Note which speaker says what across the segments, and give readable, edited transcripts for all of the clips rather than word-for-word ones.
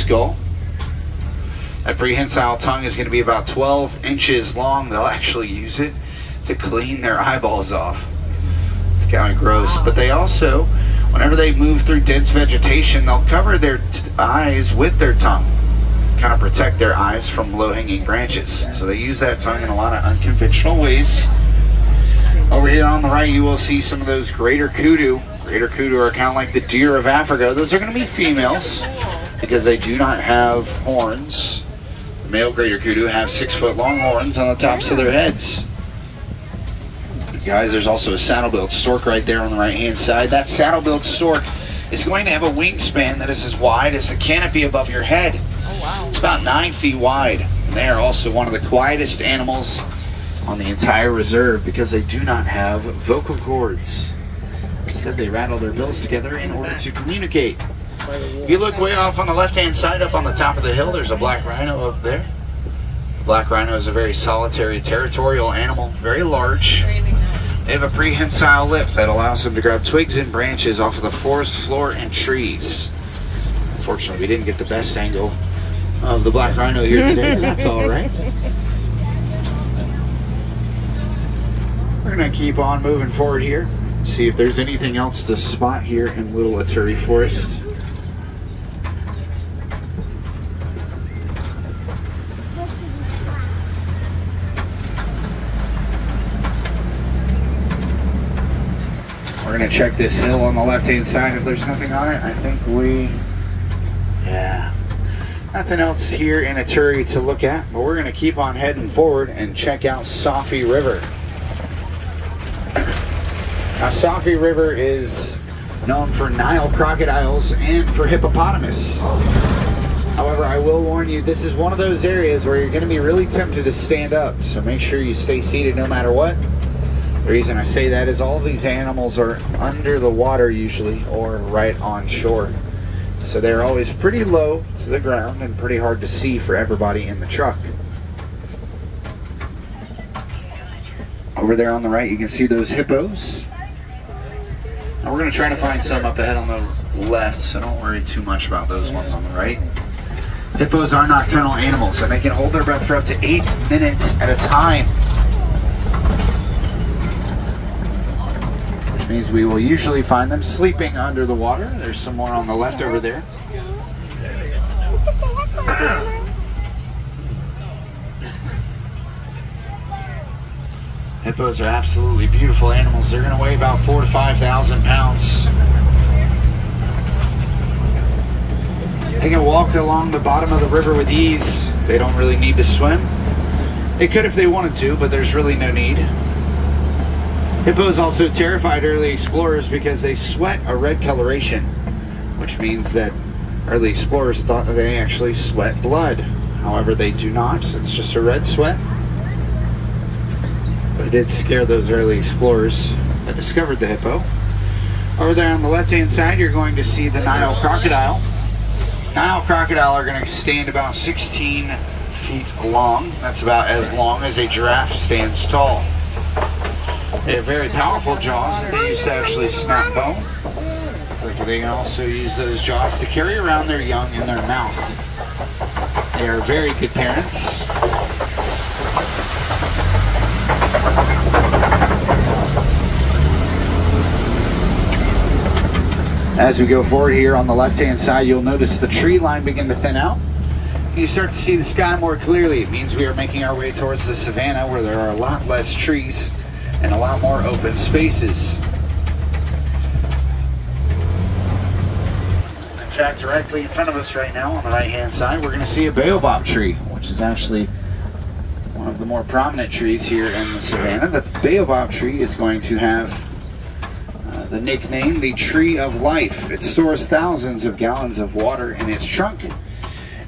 Speaker 1: skull. That prehensile tongue is going to be about 12 inches long. They'll actually use it to clean their eyeballs off. It's kind of gross. But they also, whenever they move through dense vegetation, they'll cover their eyes with their tongue, kind of protect their eyes from low-hanging branches. So they use that tongue in a lot of unconventional ways. Over here on the right, you will see some of those greater kudu. Greater kudu are kind of like the deer of Africa. Those are going to be females because they do not have horns. The male greater kudu have 6-foot long horns on the tops of their heads. Guys, there's also a saddle-billed stork right there on the right-hand side. That saddle-billed stork is going to have a wingspan that is as wide as the canopy above your head.
Speaker 2: Oh, wow.
Speaker 1: It's about 9 feet wide. And they are also one of the quietest animals on the entire reserve because they do not have vocal cords. Instead, they rattle their bills together in order to communicate. If you look way off on the left-hand side, up on the top of the hill, there's a black rhino up there. The black rhino is a very solitary, territorial animal, very large. They have a prehensile lip that allows them to grab twigs and branches off of the forest floor and trees. Unfortunately, we didn't get the best angle of the black rhino here today, but that's all right. We're going to keep on moving forward here, see if there's anything else to spot here in Little Aturi Forest. We're going to check this hill on the left-hand side. If there's nothing on it, I think nothing else here in Aturi to look at. But we're going to keep on heading forward and check out Safi River. Now, Safi River is known for Nile crocodiles and for hippopotamus. However, I will warn you, this is one of those areas where you're going to be really tempted to stand up. So make sure you stay seated no matter what. The reason I say that is all of these animals are under the water usually, or right on shore. So they're always pretty low to the ground and pretty hard to see for everybody in the truck. Over there on the right, you can see those hippos. Now we're going to try to find some up ahead on the left, so don't worry too much about those ones on the right. Hippos are nocturnal animals, and they can hold their breath for up to 8 minutes at a time. Means we will usually find them sleeping under the water. There's some more on the left over there. Hippos are absolutely beautiful animals. They're going to weigh about 4,000 to 5,000 pounds. They can walk along the bottom of the river with ease. They don't really need to swim. They could if they wanted to, but there's really no need. Hippos also terrified early explorers because they sweat a red coloration, which means that early explorers thought that they actually sweat blood. However, they do not. It's just a red sweat. But it did scare those early explorers that discovered the hippo. Over there on the left-hand side, you're going to see the Nile crocodile. Nile crocodile are going to stand about 16 feet long. That's about as long as a giraffe stands tall. They have very powerful jaws that they use to actually snap bone. They can also use those jaws to carry around their young in their mouth. They are very good parents. As we go forward here on the left-hand side, you'll notice the tree line begin to thin out. You start to see the sky more clearly. It means we are making our way towards the savanna where there are a lot less trees and a lot more open spaces. In fact, directly in front of us right now on the right-hand side, we're going to see a baobab tree, which is actually one of the more prominent trees here in the savanna. The baobab tree is going to have the nickname, the Tree of Life. It stores thousands of gallons of water in its trunk.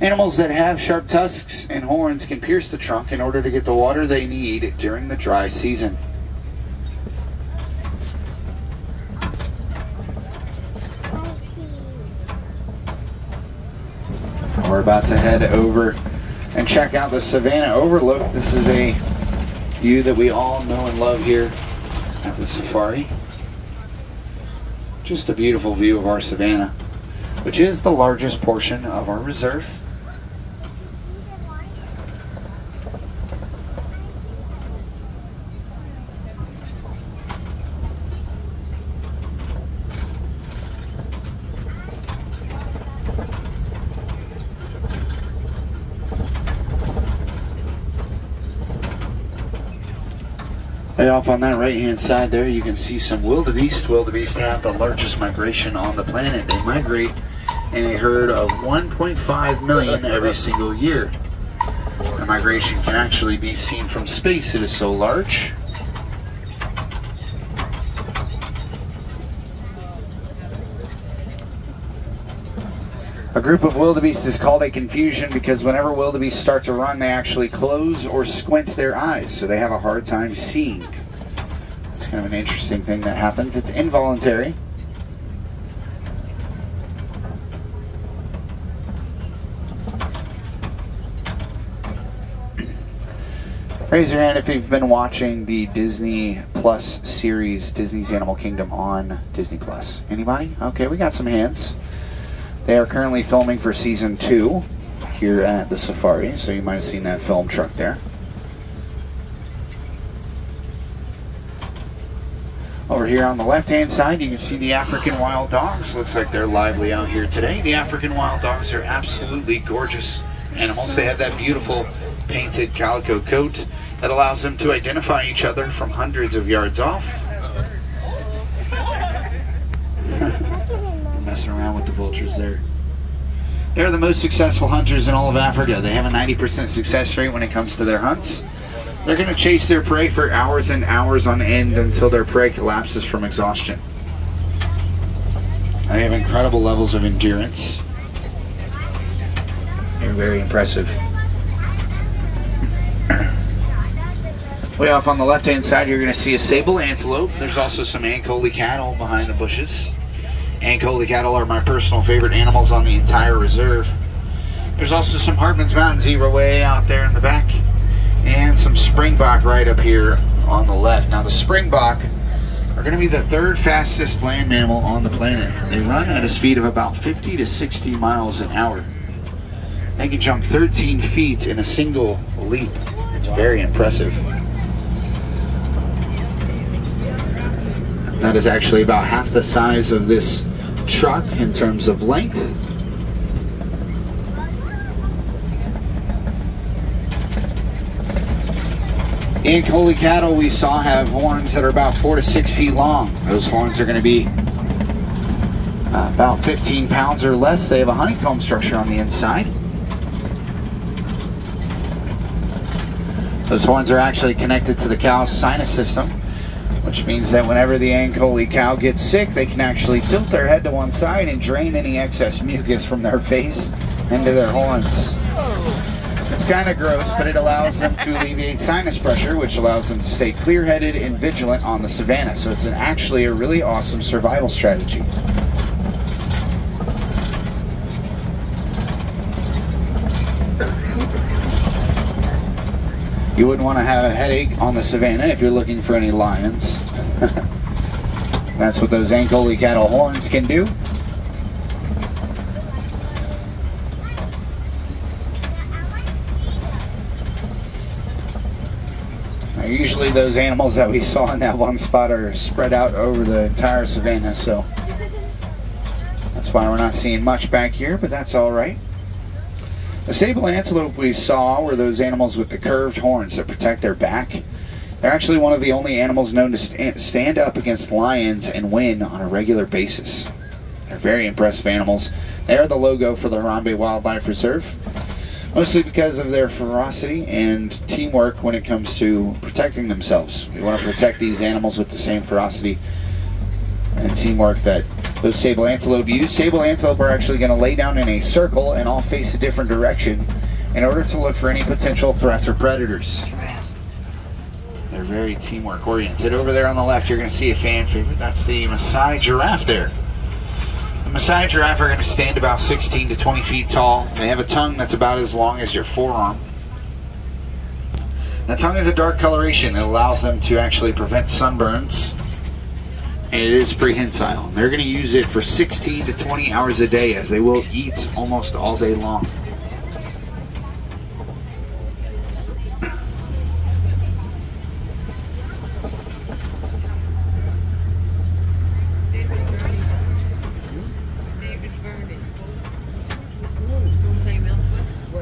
Speaker 1: Animals that have sharp tusks and horns can pierce the trunk in order to get the water they need during the dry season. We're about to head over and check out the Savannah Overlook. This is a view that we all know and love here at the safari. Just a beautiful view of our savannah. which is the largest portion of our reserve. Way off on that right-hand side there, you can see some wildebeest. Wildebeest have the largest migration on the planet. They migrate in a herd of 1.5 million every single year. The migration can actually be seen from space. It is so large. A group of wildebeest is called a confusion because whenever wildebeest start to run, they actually close or squint their eyes, so they have a hard time seeing. It's kind of an interesting thing that happens. It's involuntary. Raise your hand if you've been watching the Disney Plus series, Disney's Animal Kingdom on Disney Plus. Anybody? Okay, we got some hands. They are currently filming for season 2 here at the safari, so you might have seen that film truck there. Over here on the left-hand side, you can see the African wild dogs. Looks like they're lively out here today. The African wild dogs are absolutely gorgeous animals. They have that beautiful painted calico coat that allows them to identify each other from hundreds of yards off. Messing around with the vultures there. They're the most successful hunters in all of Africa. They have a 90% success rate when it comes to their hunts. They're going to chase their prey for hours and hours on end until their prey collapses from exhaustion. They have incredible levels of endurance. They're very impressive. Way off on the left-hand side, you're going to see a sable antelope. There's also some Ankole cattle behind the bushes. Ankole cattle are my personal favorite animals on the entire reserve. There's also some Hartman's Mountain zebra way out there in the back, and some springbok right up here on the left. Now the springbok are going to be the 3rd fastest land mammal on the planet. They run at a speed of about 50 to 60 miles an hour. They can jump 13 feet in a single leap. It's very impressive. That is actually about half the size of this truck in terms of length. Ankole cattle we saw have horns that are about 4 to 6 feet long. Those horns are going to be about 15 pounds or less. They have a honeycomb structure on the inside. Those horns are actually connected to the cow's sinus system, which means that whenever the Ankole cow gets sick, they can actually tilt their head to one side and drain any excess mucus from their face into their horns. It's kind of gross, but it allows them to alleviate sinus pressure, which allows them to stay clear-headed and vigilant on the savannah. So it's actually a really awesome survival strategy. You wouldn't want to have a headache on the savannah if you're looking for any lions. That's what those Ankole cattle horns can do. Now, usually those animals that we saw in that one spot are spread out over the entire savannah, so that's why we're not seeing much back here, but that's all right. The sable antelope we saw were those animals with the curved horns that protect their back. They're actually one of the only animals known to stand up against lions and win on a regular basis. They're very impressive animals. They are the logo for the Harambe Wildlife Reserve, mostly because of their ferocity and teamwork when it comes to protecting themselves. We want to protect these animals with the same ferocity and teamwork that those sable antelope use. Sable antelope are actually going to lay down in a circle and all face a different direction in order to look for any potential threats or predators. They're very teamwork oriented. Over there on the left, you're going to see a fan favorite. That's the Maasai giraffe there. The Maasai giraffe are going to stand about 16 to 20 feet tall. They have a tongue that's about as long as your forearm. The tongue is a dark coloration. It allows them to actually prevent sunburns. and it is prehensile. They're going to use it for 16 to 20 hours a day, as they will eat almost all day long.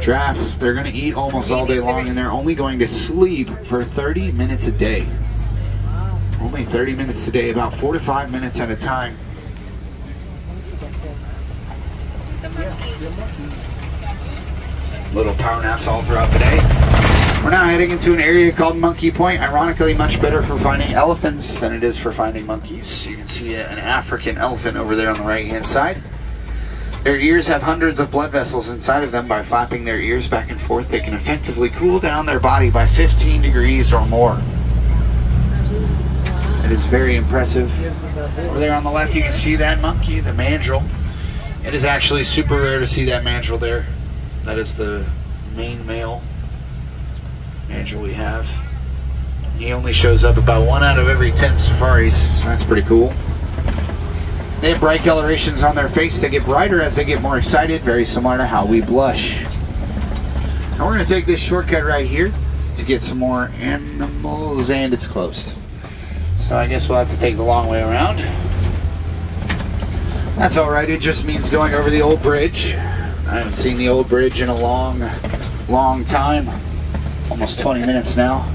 Speaker 1: Giraffe, they're going to eat almost all day long, and they're only going to sleep for 30 minutes a day. Only 30 minutes a day, about 4 to 5 minutes at a time. Little power naps all throughout the day. We're now heading into an area called Monkey Point. Ironically, much better for finding elephants than it is for finding monkeys. You can see an African elephant over there on the right-hand side. Their ears have hundreds of blood vessels inside of them. By flapping their ears back and forth, they can effectively cool down their body by 15 degrees or more. It is very impressive. Over there on the left, you can see that monkey, the mandrill. It is actually super rare to see that mandrill there. That is the main male mandrill we have. He only shows up about 1 out of every 10 safaris, so that's pretty cool. They have bright colorations on their face. They get brighter as they get more excited, very similar to how we blush. Now we're going to take this shortcut right here to get some more animals, and it's closed. So I guess we'll have to take the long way around. That's alright, it just means going over the old bridge. I haven't seen the old bridge in a long time. Almost 20 minutes now.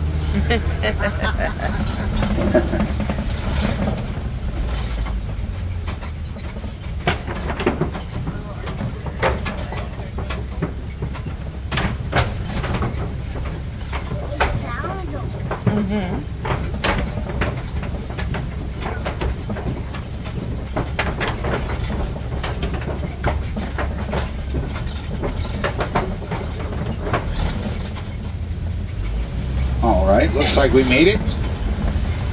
Speaker 1: Alright, looks like we made it.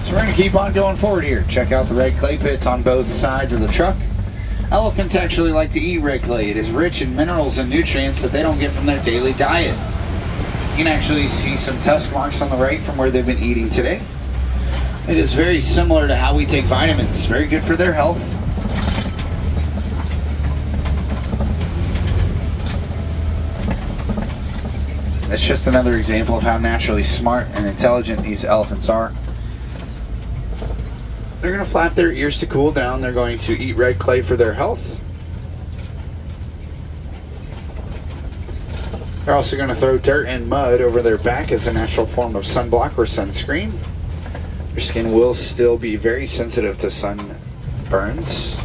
Speaker 1: So we're going to keep on going forward here. Check out the red clay pits on both sides of the truck. Elephants actually like to eat red clay. It is rich in minerals and nutrients that they don't get from their daily diet. You can actually see some tusk marks on the right from where they've been eating today. It is very similar to how we take vitamins. Very good for their health. That's just another example of how naturally smart and intelligent these elephants are. They're going to flap their ears to cool down. They're going to eat red clay for their health. They're also going to throw dirt and mud over their back as a natural form of sunblock or sunscreen. Your skin will still be very sensitive to sun burns.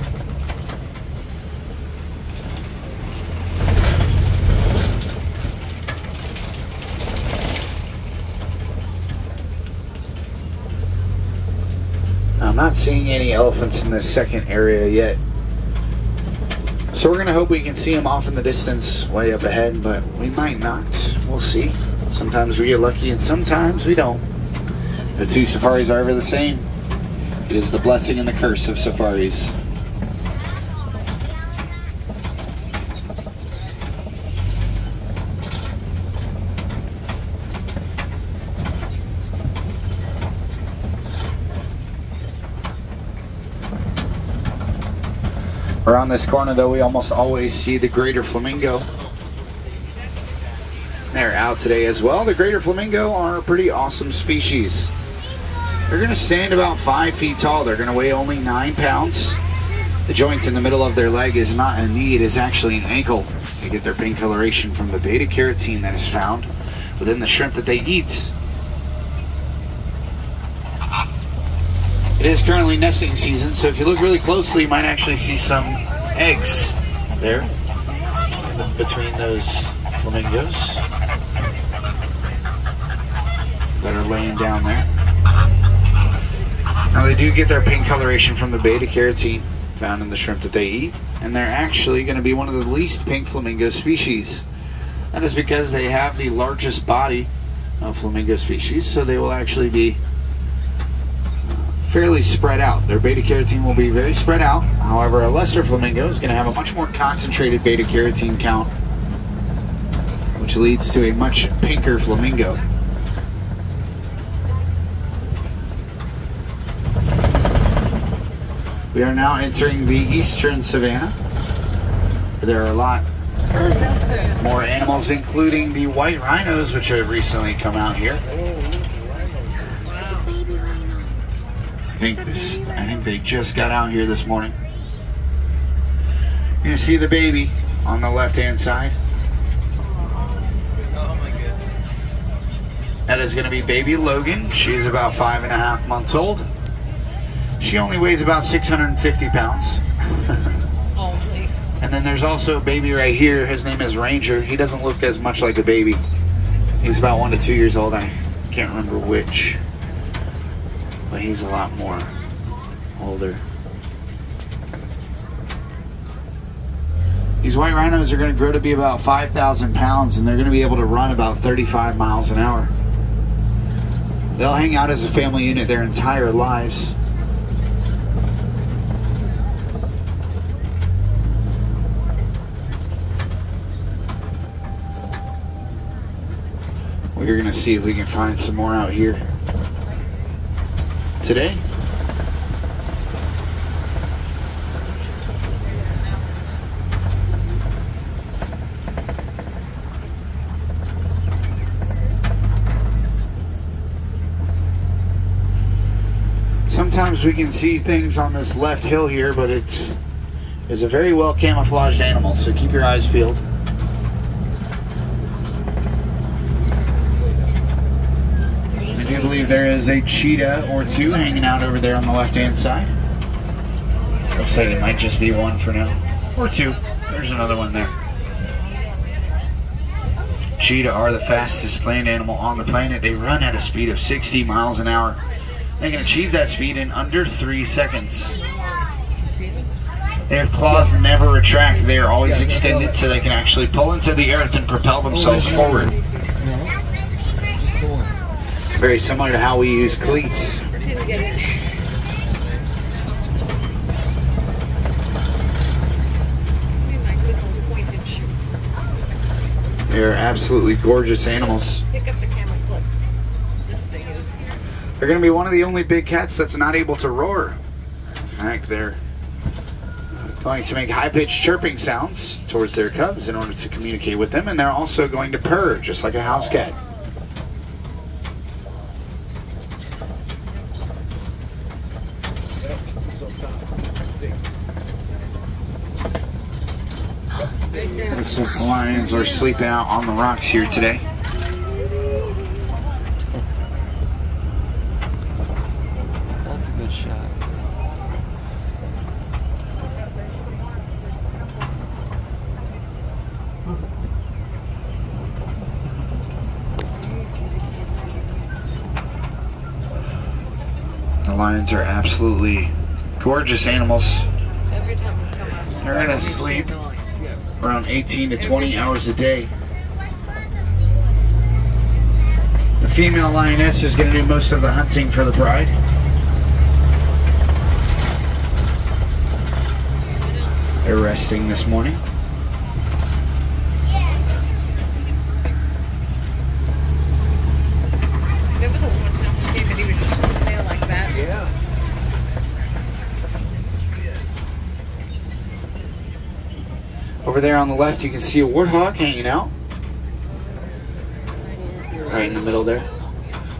Speaker 1: I'm not seeing any elephants in this second area yet. So we're going to hope we can see them off in the distance way up ahead, but we might not. We'll see. Sometimes we get lucky and sometimes we don't. The two safaris are ever the same. It is the blessing and the curse of safaris. Around this corner, though, we almost always see the greater flamingo. They're out today as well. The greater flamingo are a pretty awesome species. They're going to stand about 5 feet tall. They're going to weigh only 9 pounds. The joint in the middle of their leg is not a knee, it is actually an ankle. They get their pink coloration from the beta carotene that is found within the shrimp that they eat. It is currently nesting season, so if you look really closely, you might actually see some eggs there between those flamingos that are laying down there. Now they do get their pink coloration from the beta carotene found in the shrimp that they eat, and they're actually going to be one of the least pink flamingo species. That is because they have the largest body of flamingo species, so they will actually be fairly spread out. Their beta carotene will be very spread out. However, a lesser flamingo is going to have a much more concentrated beta carotene count, which leads to a much pinker flamingo. We are now entering the eastern savanna. There are a lot more animals, including the white rhinos, which have recently come out here. I think they just got out here this morning. You're gonna see the baby on the left-hand side. That is gonna be baby Logan. She's about 5.5 months old. She only weighs about 650 pounds. And then there's also a baby right here. His name is Ranger. He doesn't look as much like a baby. He's about 1 to 2 years old. I can't remember which, but he's a lot more older. These white rhinos are going to grow to be about 5,000 pounds, and they're going to be able to run about 35 miles an hour. They'll hang out as a family unit their entire lives. We're going to see if we can find some more out here today. Sometimes we can see things on this left hill here, but it is a very well camouflaged animal, so keep your eyes peeled. I do believe there is a cheetah or two hanging out over there on the left-hand side. Looks like it might just be one for now. Or two. There's another one there. Cheetah are the fastest land animal on the planet. They run at a speed of 60 miles an hour. They can achieve that speed in under 3 seconds. Their claws never retract. They are always extended so they can actually pull into the earth and propel themselves forward. Very similar to how we use cleats. They're absolutely gorgeous animals. They're going to be one of the only big cats that's not able to roar. In fact, they're going to make high-pitched chirping sounds towards their cubs in order to communicate with them, and they're also going to purr just like a house cat. Looks like the lions are sleeping out on the rocks here today.
Speaker 2: That's a good shot.
Speaker 1: The lions are absolutely gorgeous animals.
Speaker 3: Every time we come out,
Speaker 1: They're going to sleep around 18 to 20 hours a day. The female lioness is going to do most of the hunting for the bride. They're resting this morning.
Speaker 3: remember the one time we came and he was just sitting there like that?
Speaker 2: Yeah.
Speaker 1: Over there on the left, you can see a warthog hanging out. Right in the middle there.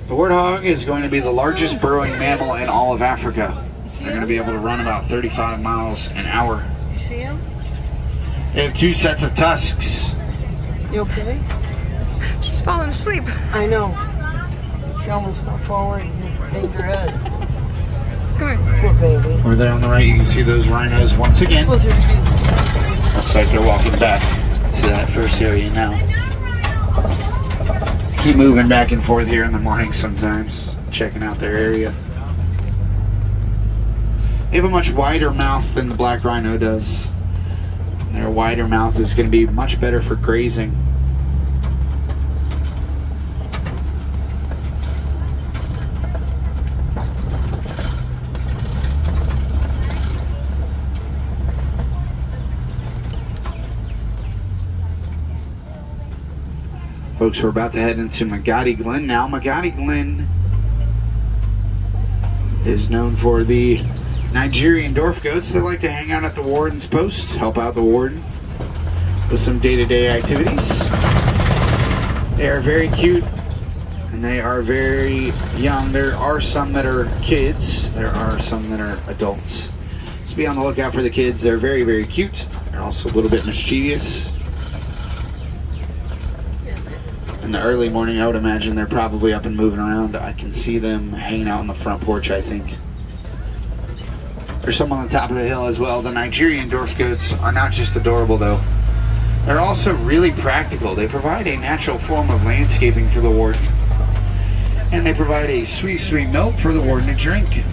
Speaker 1: The warthog is going to be the largest burrowing mammal in all of Africa. They're going to be able to run about 35 miles an hour.
Speaker 3: You see him?
Speaker 1: They have 2 sets of tusks.
Speaker 4: You okay?
Speaker 3: She's falling asleep.
Speaker 4: I know. She almost fell forward and banged her head.
Speaker 3: Come here.
Speaker 4: Poor baby.
Speaker 1: Over there on the right, you can see those rhinos once again.
Speaker 4: Supposed to be.
Speaker 1: Looks like they're walking back to that first area now. Keep moving back and forth here in the morning sometimes, checking out their area. They have a much wider mouth than the black rhino does. Their wider mouth is going to be much better for grazing. Folks, we're about to head into Magadi Glen now. Magadi Glen is known for the Nigerian dwarf goats that like to hang out at the warden's post, help out the warden with some day-to-day activities. They are very cute and they are very young. There are some that are kids, there are some that are adults. So be on the lookout for the kids. They're very, very cute. They're also a little bit mischievous. In the early morning, I would imagine they're probably up and moving around. I can see them hanging out on the front porch, I think. There's some on the top of the hill as well. The Nigerian dwarf goats are not just adorable, though. They're also really practical. They provide a natural form of landscaping for the warden. And they provide a sweet, sweet milk for the warden to drink.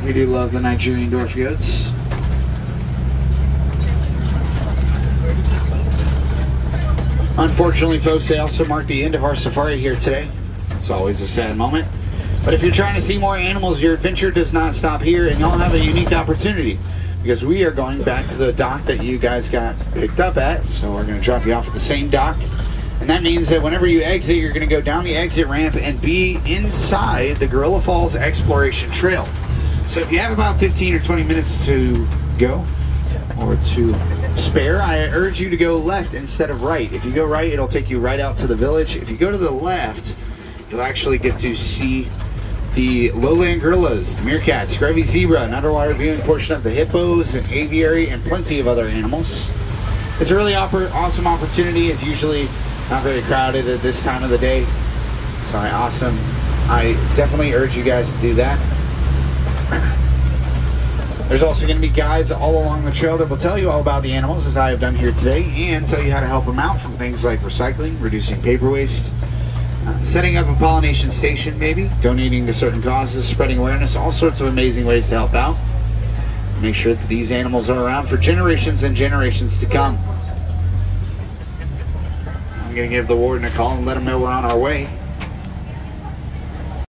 Speaker 1: We do love the Nigerian dwarf goats. Unfortunately, folks, they also mark the end of our safari here today. It's always a sad moment. But if you're trying to see more animals, your adventure does not stop here, and y'all have a unique opportunity because we are going back to the dock that you guys got picked up at. So we're going to drop you off at the same dock. And that means that whenever you exit, you're going to go down the exit ramp and be inside the Gorilla Falls Exploration Trail. So if you have about 15 or 20 minutes to go or to spare, I urge you to go left instead of right. If you go right, it'll take you right out to the village. If you go to the left, you'll actually get to see the lowland gorillas, the meerkats, scurvy zebra, an underwater viewing portion of the hippos, an aviary, and plenty of other animals. It's a really awesome opportunity. It's usually not very crowded at this time of the day. So I definitely urge you guys to do that. There's also going to be guides all along the trail that will tell you all about the animals, as I have done here today, and tell you how to help them out from things like recycling, reducing paper waste, setting up a pollination station maybe, donating to certain causes, spreading awareness, all sorts of amazing ways to help out. Make sure that these animals are around for generations and generations to come. I'm going to give the warden a call and let him know we're on our way.